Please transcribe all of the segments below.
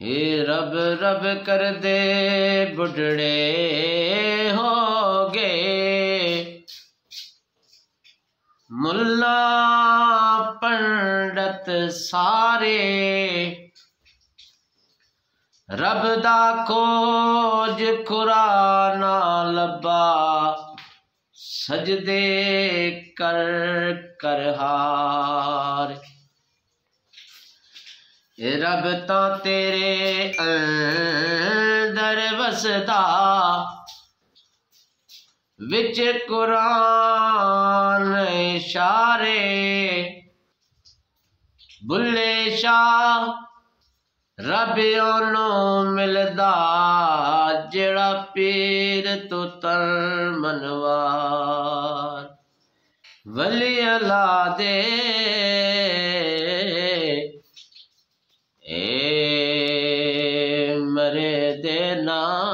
हे रब रब कर दे बुढ़ड़े हो गए, मुल्ला पंडित सारे रब दा खोज कुरान लब्बा, सजदे कर कर हार। रब ता तेरे अंदर वसदा, विच कुरान इशारे, बुल्ले शाह रब ओनू मिलदा, जेड़ा पीर तो तर मनवार। वली अला दे मरे दे नाही,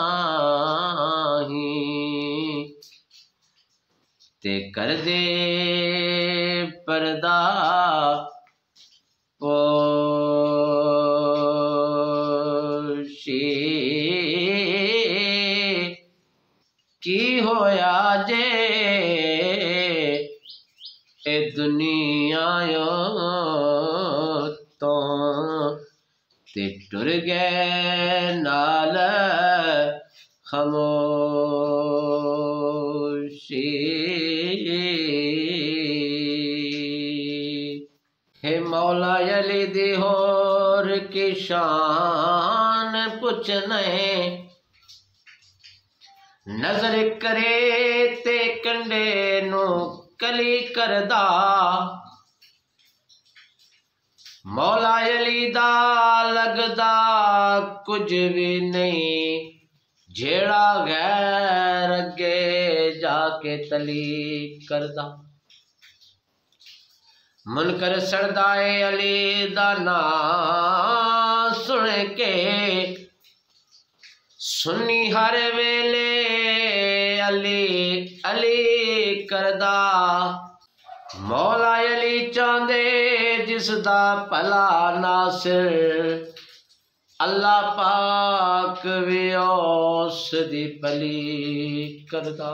ते कर दे पर्दा पोशी। की होया जे ए दुनिया तो, ते टुर गए नाल खामोशी। हे मौला अली दी होर की शान पुछने, नजर करे ते कंडे नू कली करदा, मौला अली दा लगदा कुछ भी नहीं, जेड़ा गैर अगे जाके तली करदा। मुनकर सड़दाए अली दा नाम सुन के, सुन्नी हर वेले अली अली करदा। मौला अली चांदे जिसदा भला नासिर, अल्लाह पाक भी उस दी भली करदा।